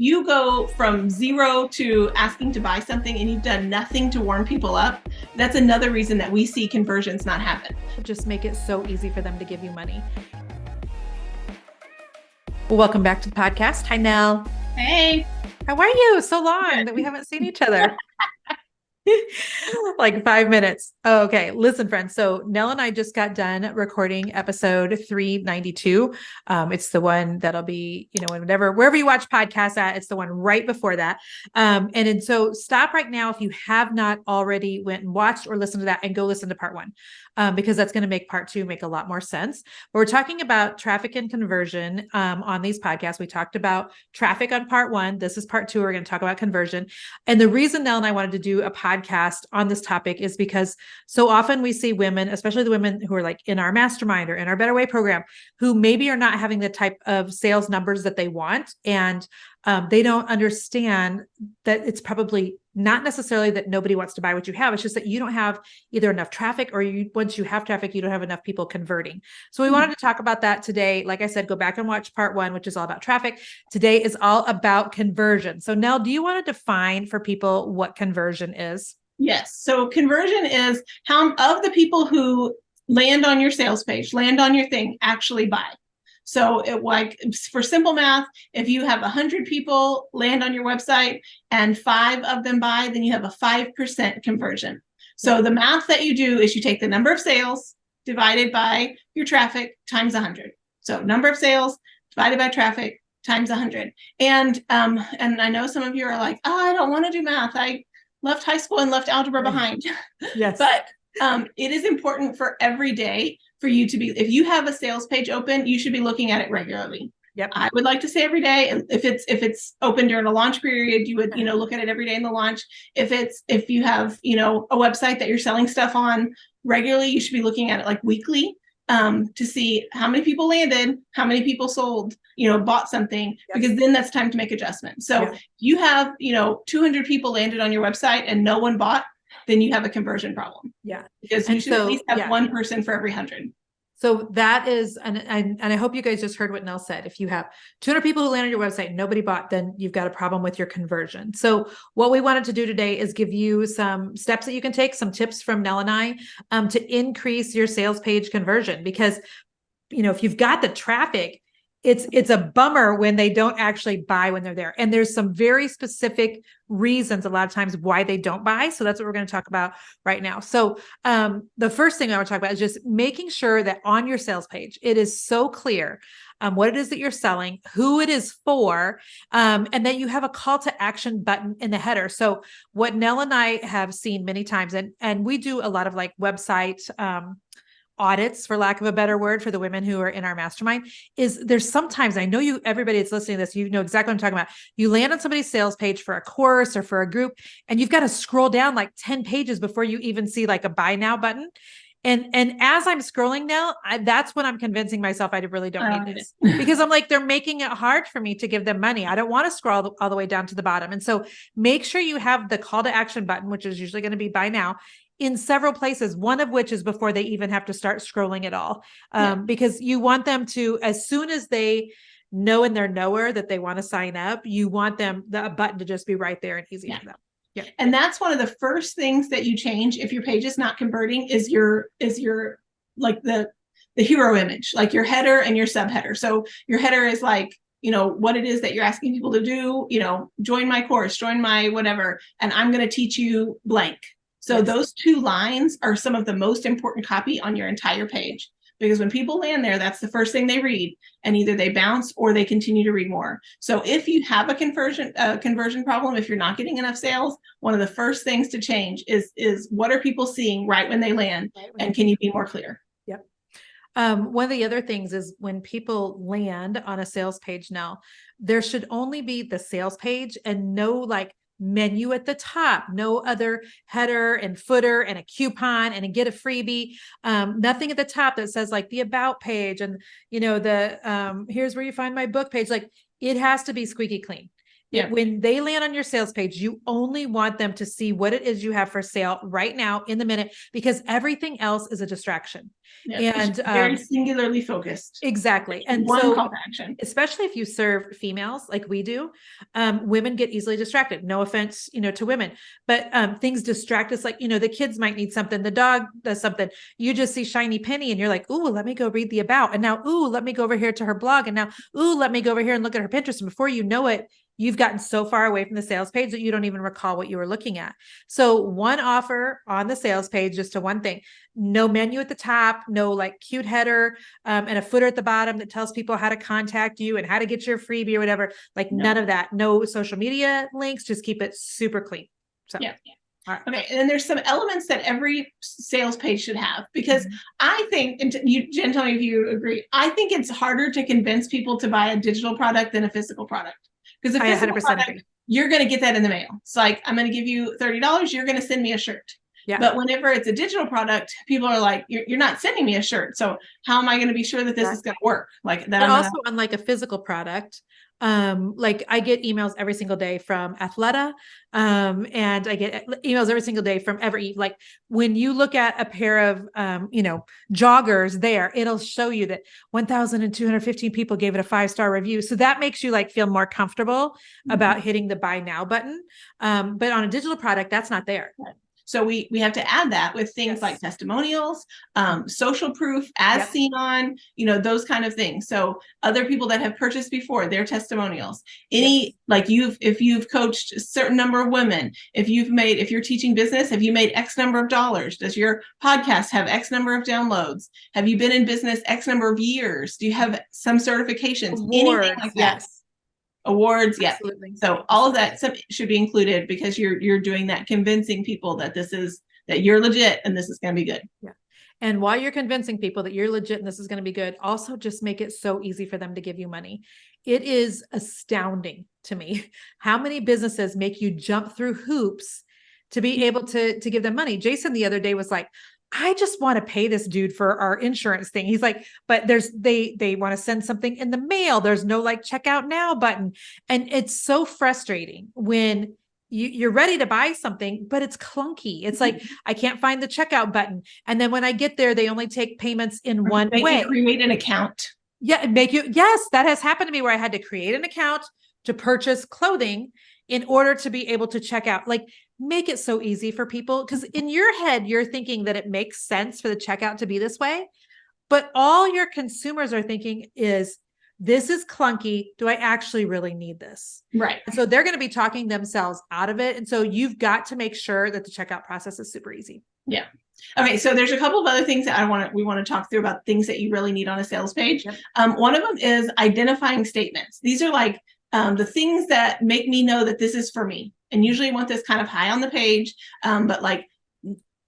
you go from 0 to asking to buy something and you've done nothing to warm people up, that's another reason that we see conversions not happen. Just make it so easy for them to give you money. Well, welcome back to the podcast. Hi, Nell. Hey. How are you? So long that we haven't seen each other. Like 5 minutes. Oh, okay. Listen, friends. So Nell and I just got done recording episode 392. It's the one that'll be, wherever you watch podcasts at, it's the one right before that. And so stop right now if you have not already went and watched or listened to that, and go listen to part 1. Because that's going to make part 2 make a lot more sense. But we're talking about traffic and conversion on these podcasts. We talked about traffic on part 1. This is part 2. We're going to talk about conversion. And the reason Nell and I wanted to do a podcast on this topic is because so often we see women, especially the women who are like in our mastermind or in our Better Way program, who maybe are not having the type of sales numbers that they want. And they don't understand that it's probably not necessarily that nobody wants to buy what you have. It's just that you don't have either enough traffic, or once you have traffic, you don't have enough people converting. So we wanted to talk about that today. Like I said, go back and watch part 1, which is all about traffic. Today is all about conversion. So Nell, do you want to define for people what conversion is? Yes. So conversion is how of the people who land on your sales page, land on your thing, actually buy. So for simple math, if you have 100 people land on your website and 5 of them buy, then you have a 5% conversion. So the math that you do is you take the number of sales divided by your traffic times 100. So number of sales divided by traffic times 100. And I know some of you are like, oh, I don't want to do math. I left high school and left algebra behind. Yes. But it is important for every day for you to be, if you have a sales page open, you should be looking at it regularly. Yep. I would like to say every day. And if it's open during a launch period, you would, look at it every day in the launch. If you have, a website that you're selling stuff on regularly, you should be looking at it like weekly, to see how many people landed, how many people sold, bought something, because then that's time to make adjustments. So if you have, 200 people landed on your website and no one bought, then you have a conversion problem. Yeah. Because you should at least have one person for every 100. So that is, and I hope you guys just heard what Nell said. If you have 200 people who land on your website, nobody bought, then you've got a problem with your conversion. So what we wanted to do today is give you some steps that you can take, some tips from Nell and I, to increase your sales page conversion. Because, if you've got the traffic, it's a bummer when they don't actually buy when they're there. And there's some very specific reasons a lot of times why they don't buy. So that's what we're going to talk about right now. So the first thing I want to talk about is just making sure that on your sales page, it is so clear what it is that you're selling, who it is for, and that you have a call to action button in the header. So what Nell and I have seen many times, and we do a lot of like website audits, for lack of a better word, for the women who are in our mastermind, is there's sometimes, I know everybody that's listening to this, you know exactly what I'm talking about. You land on somebody's sales page for a course or for a group, and you've got to scroll down like 10 pages before you even see like a buy now button. And as I'm scrolling now, that's when I'm convincing myself I really don't need this, because I'm like, they're making it hard for me to give them money. I don't want to scroll all the way down to the bottom. And so make sure you have the call to action button, which is usually going to be buy now, in several places, one of which is before they even have to start scrolling at all. Because you want them to, as soon as they know in their knower that they want to sign up, you want the button to just be right there and easy for them. Yeah. And that's one of the first things that you change if your page is not converting is your like the hero image, like your header and your subheader. So your header is like, what it is that you're asking people to do, join my course, join my whatever, and I'm going to teach you blank. So those 2 lines are some of the most important copy on your entire page, because when people land there, that's the first thing they read, and either they bounce or they continue to read more. So if you have a conversion problem, if you're not getting enough sales, one of the first things to change is what are people seeing right when they land, and can you be more clear? Yep. One of the other things is when people land on a sales page now, there should only be the sales page and no like menu at the top, no other header and footer and a coupon and a get a freebie, nothing at the top that says like the about page and the here's where you find my book page. Like, it has to be squeaky clean. Yeah. When they land on your sales page, you only want them to see what it is you have for sale right now in the minute, because everything else is a distraction. Yeah. And very singularly focused. Exactly. And one so call to action. Especially if you serve females like we do, women get easily distracted. No offense, to women, but things distract us. Like, the kids might need something. The dog does something. You just see shiny penny and you're like, ooh, let me go read the about. And now, ooh, let me go over here to her blog. And now, ooh, let me go over here and look at her Pinterest. And before you know it, you've gotten so far away from the sales page that you don't even recall what you were looking at. So one offer on the sales page, just to one thing, no menu at the top, no like cute header, and a footer at the bottom that tells people how to contact you and how to get your freebie or whatever. Like none of that, no social media links, just keep it super clean. So, yeah. All right. Okay. And then there's some elements that every sales page should have, because I think, and you, Jen, tell me if you agree, I think it's harder to convince people to buy a digital product than a physical product. Because a physical product, agree. You're going to get that in the mail. It's like, I'm going to give you $30. You're going to send me a shirt. Yeah. But whenever it's a digital product, people are like, you're not sending me a shirt. So how am I going to be sure that this is going to work? Like that. But also, unlike a physical product, like I get emails every single day from Athleta, and I get emails every single day from Evereve. Like when you look at a pair of, joggers there, it'll show you that 1,215 people gave it a 5-star review. So that makes you like feel more comfortable about hitting the buy now button. But on a digital product, that's not there. Right. So we have to add that with things like testimonials, social proof as seen on, those kind of things. So other people that have purchased before, their testimonials, like if you've coached a certain number of women, if you're teaching business, have you made X number of dollars? Does your podcast have X number of downloads? Have you been in business X number of years? Do you have some certifications? Awards, anything like that? Awards, absolutely. So all of that should be included, because you're doing that, convincing people that that you're legit and this is going to be good. Yeah. And while you're convincing people that you're legit and this is going to be good, also just make it so easy for them to give you money. It is astounding to me how many businesses make you jump through hoops to be able to give them money. Jason the other day was like, I just want to pay this dude for our insurance thing. He's like, but they want to send something in the mail. There's no like checkout now button. And it's so frustrating when you're ready to buy something, but it's clunky. It's like, I can't find the checkout button. And then when I get there, they only take payments in one way. Create an account. Yeah. Yes, that has happened to me where I had to create an account to purchase clothing in order to be able to check out. Like, make it so easy for people, because in your head, you're thinking that it makes sense for the checkout to be this way. But all your consumers are thinking is, this is clunky. Do I actually really need this? Right. And so they're going to be talking themselves out of it. And so you've got to make sure that the checkout process is super easy. Yeah. Okay. So there's a couple of other things that we want to talk through about things that you really need on a sales page. Yep. One of them is identifying statements. These are like the things that make me know that this is for me. And usually I want this kind of high on the page, but like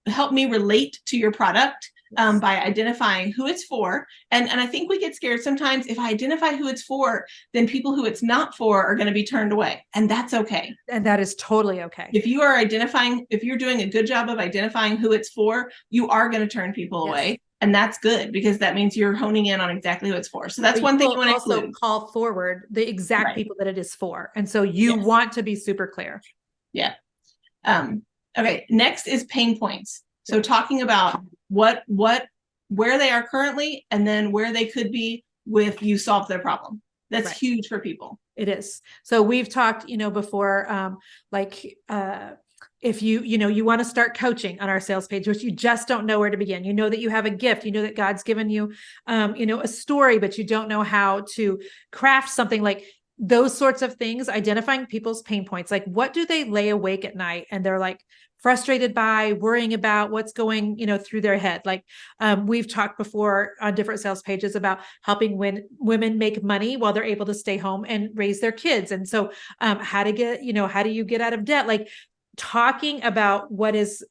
help me relate to your product by identifying who it's for. And I think we get scared sometimes. If I identify who it's for, then people who it's not for are going to be turned away. And that's okay. And that is totally okay. If you're doing a good job of identifying who it's for, you are going to turn people away. And that's good, because that means you're honing in on exactly who it's for. So that's one thing you want to also call forward the exact people that it is for. And so you want to be super clear. Yeah. Okay. Next is pain points. So talking about where they are currently, and then where they could be if you solve their problem. That's huge for people. It is. So we've talked, before, if you want to start coaching on our sales page, which you just don't know where to begin. You know that you have a gift, you know that God's given you, a story, but you don't know how to craft something, like those sorts of things, identifying people's pain points. Like, what do they lay awake at night and they're like frustrated by, worrying about, what's going, through their head. Like, we've talked before on different sales pages about helping women make money while they're able to stay home and raise their kids. And so, how do you get out of debt? Like, talking about what is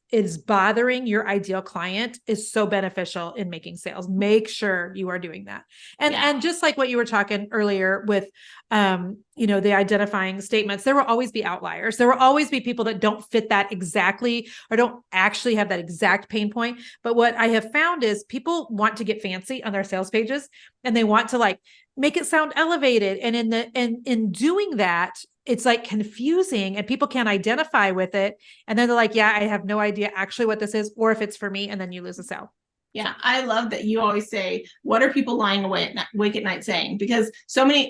bothering your ideal client is so beneficial in making sales. Make sure you are doing that. And just like what you were talking earlier with, the identifying statements, there will always be outliers. There will always be people that don't fit that exactly, or don't actually have that exact pain point. But what I have found is people want to get fancy on their sales pages, and they want to like make it sound elevated. And in doing that, it's like confusing and people can't identify with it. And then they're like, yeah, I have no idea actually what this is, or if it's for me. And then you lose a sale. Yeah, I love that you always say, what are people lying awake at night saying? Because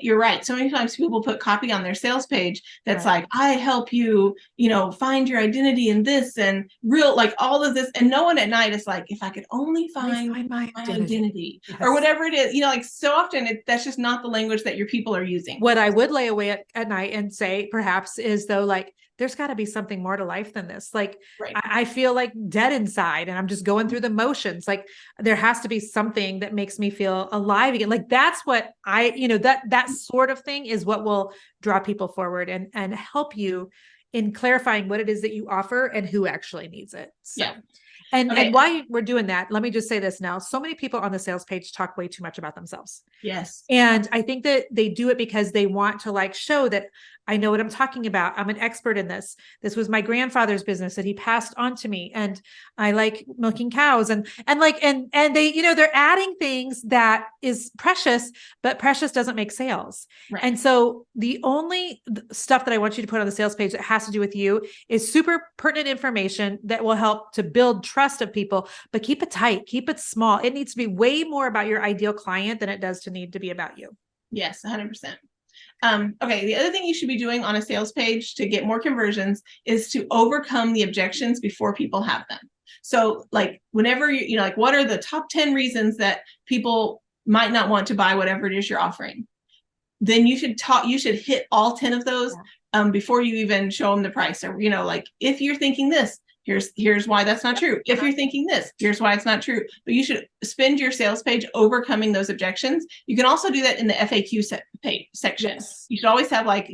you're right. So many times people put copy on their sales page that's like, I help you, find your identity in this and like all of this. And no one at night is like, if I could only find my identity or whatever it is, like so often that's just not the language that your people are using. What I would lay away at night and say perhaps is though, like, there's got to be something more to life than this. Like, I feel like dead inside and I'm just going through the motions. Like there has to be something that makes me feel alive again. Like that's what that sort of thing is what will draw people forward and help you in clarifying what it is that you offer and who actually needs it. So. Yeah. And while we're doing that, let me just say this now. So many people on the sales page talk way too much about themselves. Yes. And I think that they do it because they want to like show that I know what I'm talking about. I'm an expert in this. This was my grandfather's business that he passed on to me. And I like milking cows and they, they're adding things that is precious, but precious doesn't make sales. Right. And so the only stuff that I want you to put on the sales page that has to do with you is super pertinent information that will help to build trust of people, but keep it tight, keep it small. It needs to be way more about your ideal client than it does to need to be about you. Yes, 100%. Okay, the other thing you should be doing on a sales page to get more conversions is to overcome the objections before people have them. So like whenever like, what are the top 10 reasons that people might not want to buy whatever it is you're offering? Then you should hit all 10 of those before you even show them the price. Or, like if you're thinking this, here's why that's not true. If you're thinking this, here's why it's not true. But you should spend your sales page overcoming those objections. You can also do that in the FAQ section. Yes. You should always have like,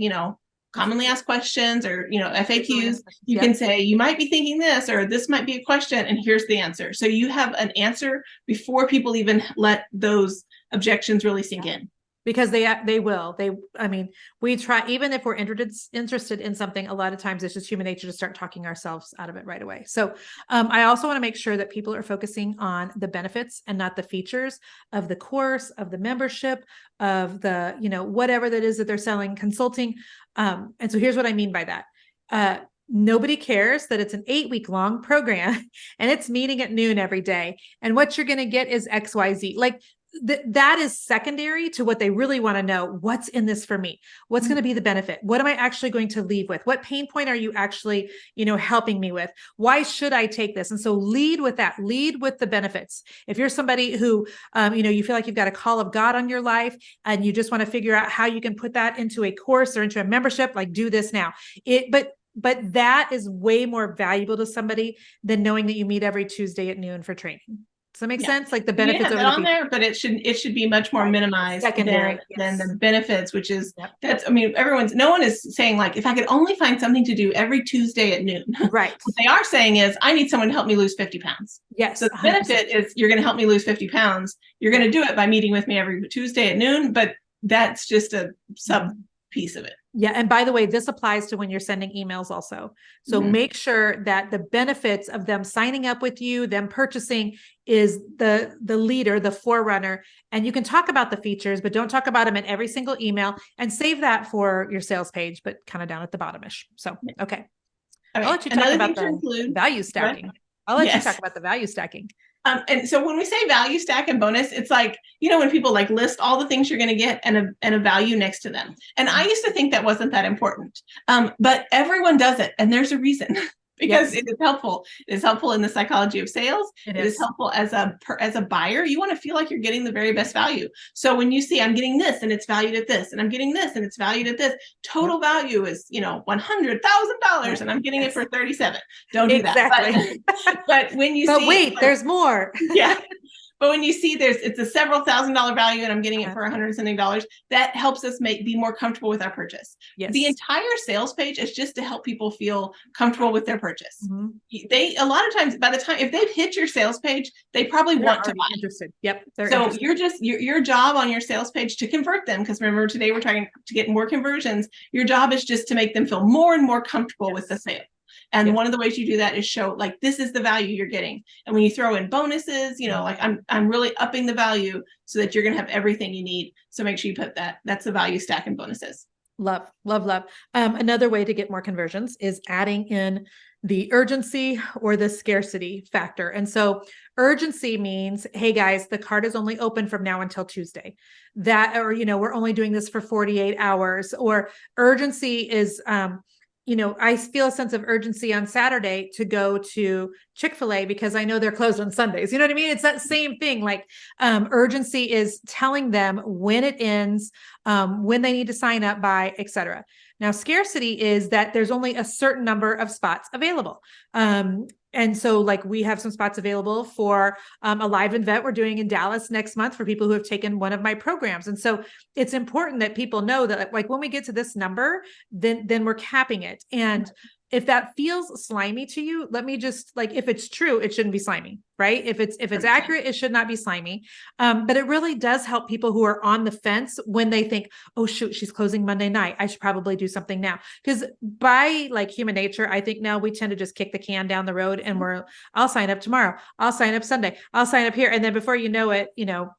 commonly asked questions or, FAQs. You can say, you might be thinking this, or this might be a question, and here's the answer. So you have an answer before people even let those objections really sink in. Because we try, even if we're interested in something, a lot of times it's just human nature to start talking ourselves out of it right away. So I also want to make sure that people are focusing on the benefits and not the features of the course, of the membership, of the, whatever that is that they're selling, consulting. And so here's what I mean by that. Nobody cares that it's an 8-week-long program and it's meeting at noon every day. And what you're going to get is XYZ. Like, that is secondary to what they really want to know. What's in this for me? What's going to be the benefit? What am I actually going to leave with? What pain point are you actually, helping me with? Why should I take this? And so lead with that, lead with the benefits. If you're somebody who, you feel like you've got a call of God on your life and you just want to figure out how you can put that into a course or into a membership, like do this now. But that is way more valuable to somebody than knowing that you meet every Tuesday at noon for training. Does that make sense? Like the benefits of on there, but it should be much more minimized than the benefits, which is no one is saying like, if I could only find something to do every Tuesday at noon. Right. What they are saying is I need someone to help me lose 50 pounds. Yes. So the benefit is you're going to help me lose 50 pounds. You're going to do it by meeting with me every Tuesday at noon, but that's just a sub piece of it. Yeah. And by the way, this applies to when you're sending emails also. So make sure that the benefits of them signing up with you, them purchasing is the leader, the forerunner. And you can talk about the features, but don't talk about them in every single email and save that for your sales page, but kind of down at the bottom-ish. So, okay. I'll let you talk about the value stacking. I'll let you talk about the value stacking. And so when we say value stack and bonus, it's like, when people like list all the things you're going to get and a value next to them. And I used to think that wasn't that important. But everyone does it. And there's a reason. Because it is helpful. It is helpful in the psychology of sales. It is helpful as a buyer. You want to feel like you're getting the very best value. So when you see I'm getting this and it's valued at this, and I'm getting this and it's valued at this, total value is $100,000 and I'm getting it for 37. Don't do that. But when you see, wait, there's more. Yeah. But when you see it's a several $1,000 value and I'm getting it for $100 something, that helps us be more comfortable with our purchase. Yes. The entire sales page is just to help people feel comfortable with their purchase. They, a lot of times, by the time, if they've hit your sales page, they probably want to buy. Interested. Yep. So you're just, your job on your sales page to convert them, because remember today we're trying to get more conversions. Your job is just to make them feel more and more comfortable with the sale. And Yeah. one of the ways you do that is show like, this is the value you're getting. And when you throw in bonuses, you know, like I'm really upping the value so that you're going to have everything you need. So make sure you put that. That's the value stack and bonuses. Love, love, love. Another way to get more conversions is adding in the urgency or the scarcity factor. And so urgency means, hey guys, the cart is only open from now until Tuesday. That, or, you know, we're only doing this for 48 hours. Or urgency is, you know, I feel a sense of urgency on Saturday to go to Chick-fil-A because I know they're closed on Sundays. You know what I mean? It's that same thing. Like urgency is telling them when it ends, when they need to sign up by, etc. Now, scarcity is that there's only a certain number of spots available. And so like we have some spots available for a live event we're doing in Dallas next month for people who have taken one of my programs. And so it's important that people know that like when we get to this number, then we're capping it. And if that feels slimy to you, let me just like, if it's true, it shouldn't be slimy, right? If it's accurate, it should not be slimy. But it really does help people who are on the fence when they think, oh shoot, she's closing Monday night. I should probably do something now. Because by like human nature, I think now we tend to just kick the can down the road and I'll sign up tomorrow. I'll sign up Sunday. I'll sign up here. And then before you know it, you know,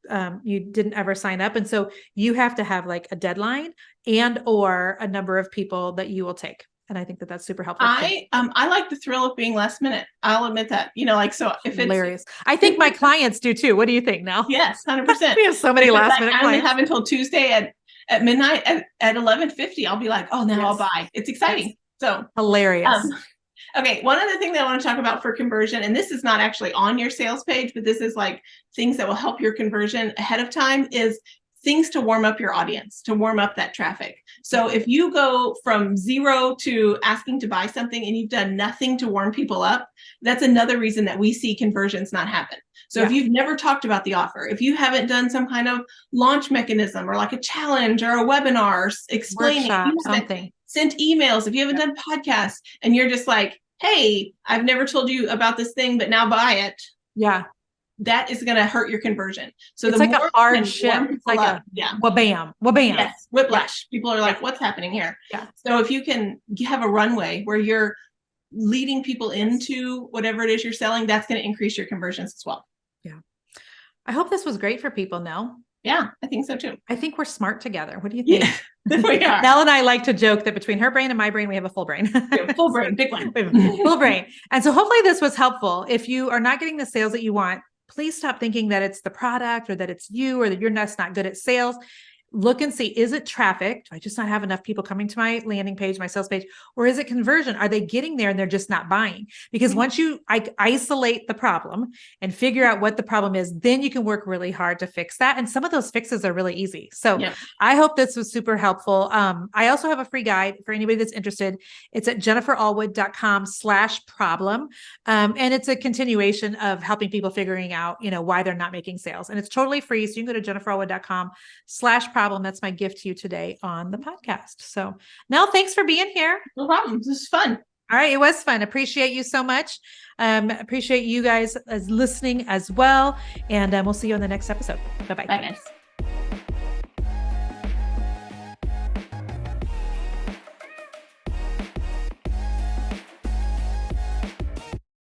you didn't ever sign up. And so you have to have like a deadline and or a number of people that you will take. And I think that that's super helpful. I like the thrill of being last minute. I'll admit that, you know, like, so if hilarious. I think my clients do too. What do you think now? Yes, 100%. We have so many last minute I only clients. have until Tuesday at midnight at 11:50. I'll be like, oh, now I'll buy. It's exciting. Yes. So hilarious. Okay. One other thing that I want to talk about for conversion, and this is not actually on your sales page, but this is like things that will help your conversion ahead of time, is things to warm up your audience, to warm up that traffic. So if you go from 0 to asking to buy something and you've done nothing to warm people up, that's another reason that we see conversions not happen. So if you've never talked about the offer, if you haven't done some kind of launch mechanism or like a challenge or a webinar explaining, something, sent emails, if you haven't done podcasts and you're just like, hey, I've never told you about this thing, but now buy it. Yeah. That is going to hurt your conversion. So it's the like a hard shift. It's like a wha-bam, wha-bam. Yes, whiplash. People are like, what's happening here? Yeah. So if you can have a runway where you're leading people into whatever it is you're selling, that's going to increase your conversions as well. Yeah. I hope this was great for people, Nell. Yeah, I think so too. I think we're smart together. What do you think? Yeah, we are. Nell and I like to joke that between her brain and my brain, we have a full brain. Full brain, big one. Full brain. And so hopefully this was helpful. If you are not getting the sales that you want, please stop thinking that it's the product or that it's you or that you're just not good at sales. Look and see, is it traffic? Do I just not have enough people coming to my landing page, my sales page? Or is it conversion? Are they getting there and they're just not buying? Because once you isolate the problem and figure out what the problem is, then you can work really hard to fix that. And some of those fixes are really easy. So I hope this was super helpful. I also have a free guide for anybody that's interested. It's at jenniferallwood.com/problem. And it's a continuation of helping people figuring out, you know, why they're not making sales. And it's totally free. So you can go to jenniferallwood.com/problem. That's my gift to you today on the podcast. So Nell, thanks for being here. No problem. This is fun. All right. It was fun. Appreciate you so much. Appreciate you guys as listening as well. And we'll see you on the next episode. Bye-bye. Bye guys.